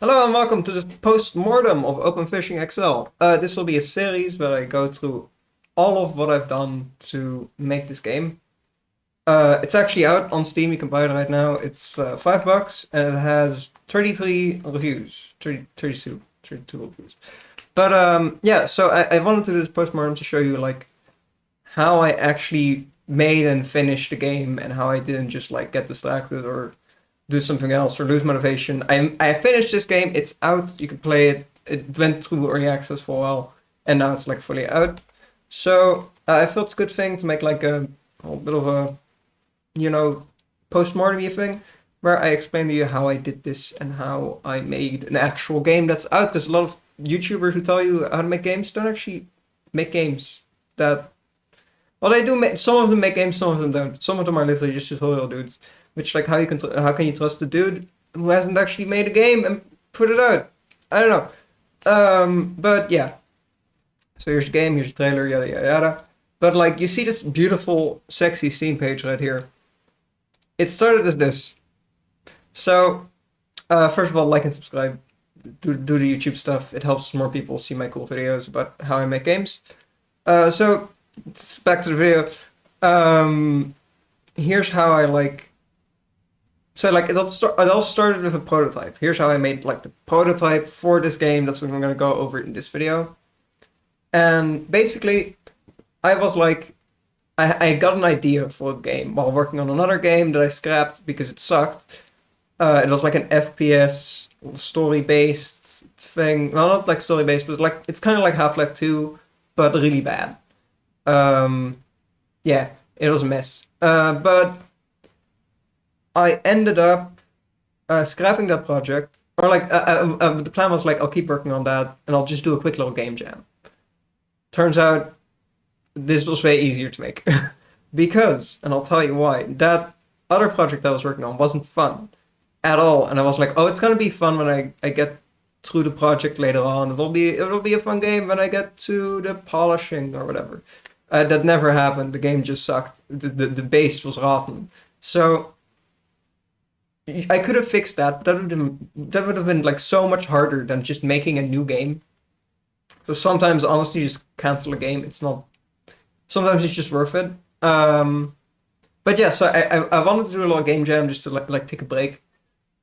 Hello and welcome to the Postmortem of Open Fishing XL. This will be a series where I go through all of what I've done to make this game. It's actually out on Steam, you can buy it right now. It's $5 and it has 33 reviews, 32 reviews. But yeah, so I wanted to do this Postmortem to show you like how I actually made and finished the game and how I didn't just like get distracted or do something else or lose motivation. I finished this game. It's out. You can play it. It went through early access for a while, and now it's like fully out. So I felt it's a good thing to make like a bit of a you know post-mortem thing where I explain to you how I did this and how I made an actual game that's out. There's a lot of YouTubers who tell you how to make games. Don't actually make games that well, they do make some of them make games, some of them don't. Some of them are literally just tutorial dudes. Which like how can you trust a dude who hasn't actually made a game and put it out? I don't know. But yeah. So here's the game, here's the trailer, yada yada yada. But like you see this beautiful, sexy scene page right here. It started as this. So first of all, like and subscribe. Do the YouTube stuff. It helps more people see my cool videos about how I make games. So back to the video. Here's how I like. So like it all started with a prototype. Here's how I made like the prototype for this game. That's what I'm gonna go over in this video. And basically, I was like, I got an idea for a game while working on another game that I scrapped because it sucked. It was like an FPS story-based thing. Well, not like story-based, but like it's kind of like Half-Life 2, but really bad. Yeah, it was a mess. But I ended up scrapping that project, or like the plan was like I'll keep working on that and I'll just do a quick little game jam. Turns out this was way easier to make because, and I'll tell you why. That other project I was working on wasn't fun at all, and I was like, oh, it's gonna be fun when I get through the project later on. It'll be a fun game when I get to the polishing or whatever. That never happened. The game just sucked. The base was rotten. So I could have fixed that. That would have been like so much harder than just making a new game. So sometimes, honestly, just cancel a game. It's not. Sometimes it's just worth it. But yeah, so I wanted to do a little game jam just to like take a break,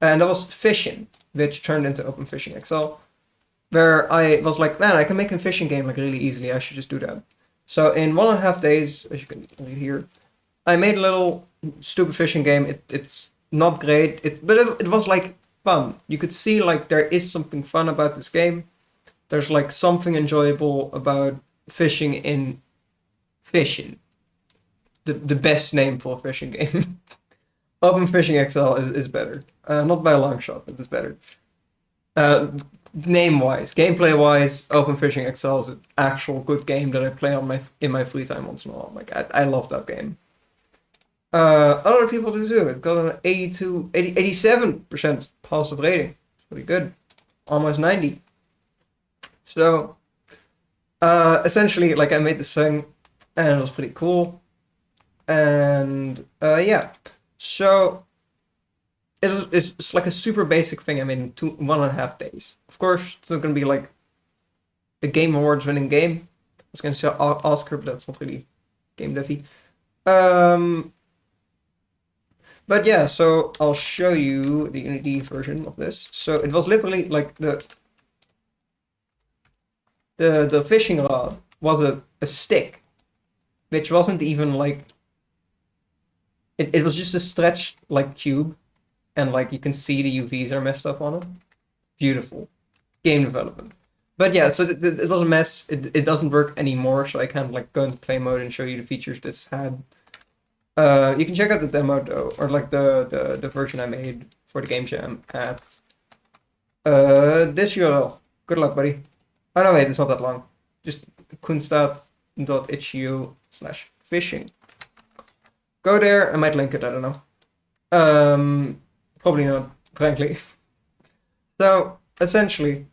and that was fishing, which turned into Open Fishing XL, where I was like, man, I can make a fishing game like really easily. I should just do that. So in 1.5 days, as you can read here, I made a little stupid fishing game. It's not great. But it was like fun. You could see like there is something fun about this game. There's like something enjoyable about fishing in fishing. The best name for a fishing game. Open Fishing XL is better. Not by a long shot, but it's better. Uh, Name wise, gameplay wise, Open Fishing XL is an actual good game that I play on my in my free time once in a while. Like I love that game. Other people do too. It got an 87% positive rating. Pretty good. Almost 90. So, essentially, like I made this thing and it was pretty cool. And, yeah. So, it's like a super basic thing I made in 1.5 days. Of course, it's not going to be like a Game Awards winning game. I was going to say Oscar, but that's not really game devy. Um, But yeah, so I'll show you the Unity version of this. So it was literally like the fishing rod was a stick, which wasn't even like it was just a stretched like cube, and like you can see the UVs are messed up on it. Beautiful game development. But yeah, so it was a mess. It doesn't work anymore, so I can't like go into play mode and show you the features this had. You can check out the demo though, or like the version I made for the game jam at this URL. Good luck, buddy. Oh no, wait, it's not that long. Just kunstat.hu/fishing. Go there. I might link it. I don't know. Probably not, frankly. So essentially,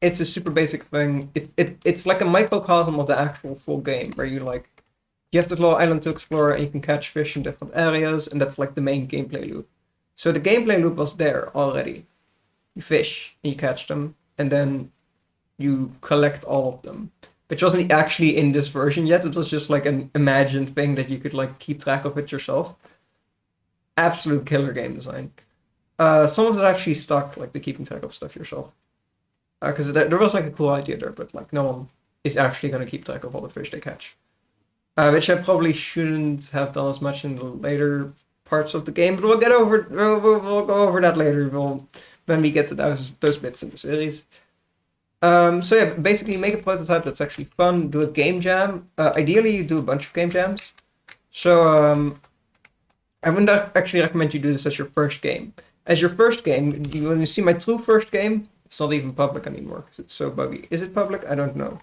it's a super basic thing. It's like a microcosm of the actual full game, where you have the little island to explore and you can catch fish in different areas, and that's like the main gameplay loop. So the gameplay loop was there already. You fish and you catch them, and then you collect all of them. Which wasn't actually in this version yet. It was just like an imagined thing that you could like keep track of it yourself. Absolute killer game design. Some of it actually stuck, like the keeping track of stuff yourself. Because there was like a cool idea there, but like no one is actually going to keep track of all the fish they catch. Which I probably shouldn't have done as much in the later parts of the game, but we'll go over that later. When we get to those bits in the series. So yeah, basically make a prototype that's actually fun. Do a game jam. Ideally, you do a bunch of game jams. So I wouldn't actually recommend you do this as your first game. As your first game, when you see my true first game, it's not even public anymore because it's so buggy. Is it public? I don't know.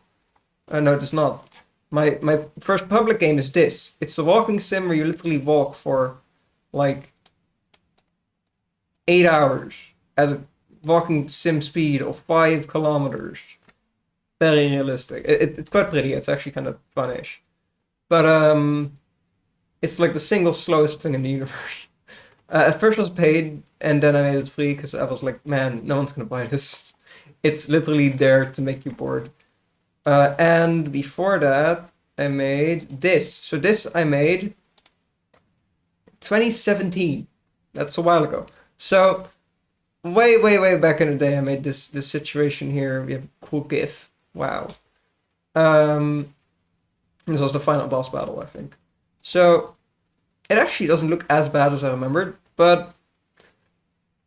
No, it's not. My first public game is this. It's a walking sim where you literally walk for like 8 hours at a walking sim speed of 5 kilometers. Very realistic. It's quite pretty. It's actually kind of funish. But it's like the single slowest thing in the universe. At first it was paid, and then I made it free because I was like, man, no one's gonna buy this. It's literally there to make you bored. And before that, I made this. So this I made 2017. That's a while ago. So way back in the day, I made this situation here. We have a cool GIF. Wow. This was the final boss battle, I think. So it actually doesn't look as bad as I remembered, but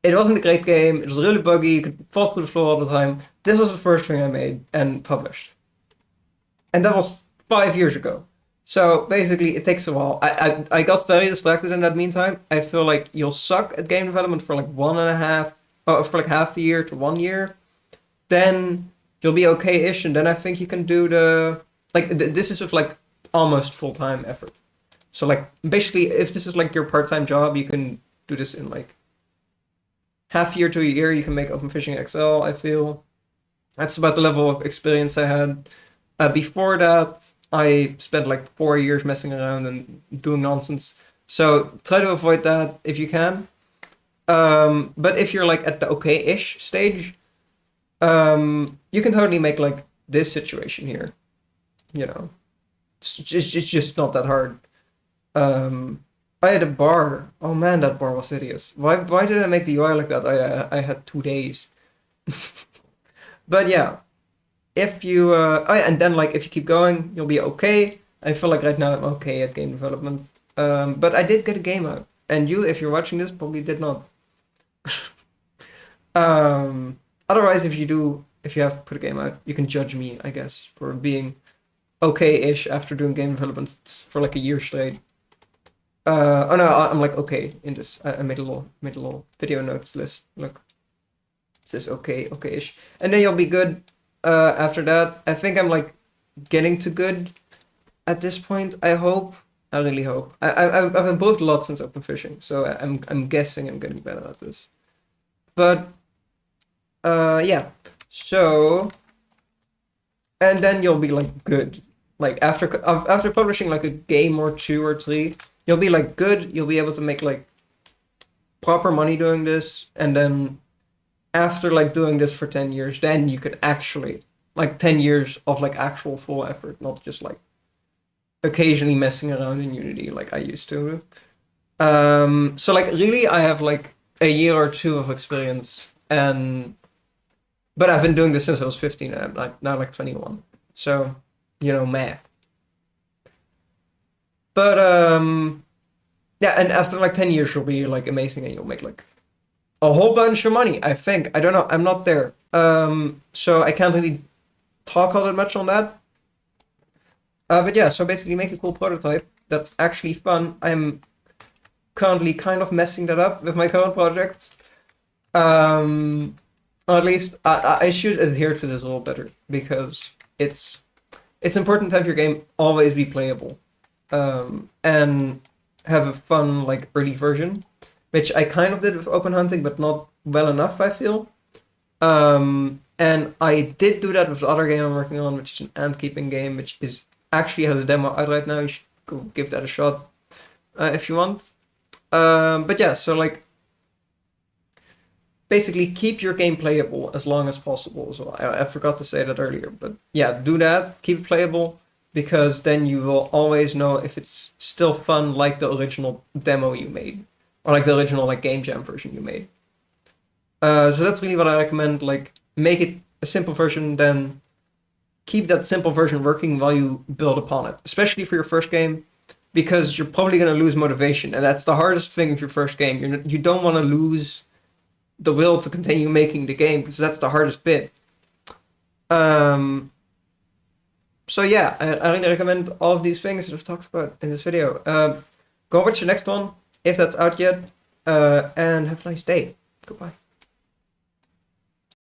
it wasn't a great game. It was really buggy. You could fall through the floor all the time. This was the first thing I made and published. And that was 5 years ago. So basically, it takes a while. I got very distracted in that meantime. I feel like you'll suck at game development for like for like half a year to 1 year. Then you'll be okay-ish, and then I think you can do this is with like almost full-time effort. So like basically, if this is like your part-time job, you can do this in like half year to a year. You can make Open Fishing XL, I feel. That's about the level of experience I had. Before that, I spent like 4 years messing around and doing nonsense. So try to avoid that if you can. But if you're like at the okay-ish stage, you can totally make like this situation here. You know, it's just not that hard. I had a bar. Oh man, that bar was hideous. Why did I make the UI like that? I had 2 days. But yeah, if you and then like if you keep going, you'll be okay. I feel like right now I'm okay at game development. But I did get a game out, and you, if you're watching this, probably did not. Otherwise, if you have put a game out, you can judge me, I guess, for being okay-ish after doing game development for like a year straight. Oh no, I'm like okay in this. I made a little video notes list. Look, just okay-ish, and then you'll be good. After that, I think I'm like getting to good at this point. I hope. I really hope. I've improved a lot since Open Fishing, so I'm guessing I'm getting better at this. But yeah. So, and then you'll be like good. Like after publishing like a game or 2 or 3, you'll be like good. You'll be able to make like proper money doing this, and then after like doing this for 10 years, then you could actually like 10 years of like actual full effort, not just like occasionally messing around in Unity like I used to. So like really I have like a year or 2 of experience, but I've been doing this since I was 15 and I'm like now like 21. So, math. But yeah, and after like 10 years you'll be like amazing and you'll make like a whole bunch of money, I think. I don't know. I'm not there. So I can't really talk all that much on that. But yeah, so basically make a cool prototype that's actually fun. I'm currently kind of messing that up with my current projects. Or at least I should adhere to this a little better because it's important to have your game always be playable. And have a fun like early version, which I kind of did with Open Hunting, but not well enough, I feel. And I did do that with the other game I'm working on, which is an ant keeping game, which actually has a demo out right now. You should go give that a shot if you want. But yeah, so like basically keep your game playable as long as possible as well. I forgot to say that earlier, but yeah, do that. Keep it playable, because then you will always know if it's still fun like the original demo you made, or like the original like game jam version you made. So that's really what I recommend. Like, make it a simple version, then keep that simple version working while you build upon it, especially for your first game, because you're probably going to lose motivation, and that's the hardest thing with your first game. You don't want to lose the will to continue making the game, because that's the hardest bit. So yeah, I really recommend all of these things that I've talked about in this video. Go watch the next one, if that's out yet, and have a nice day. Goodbye.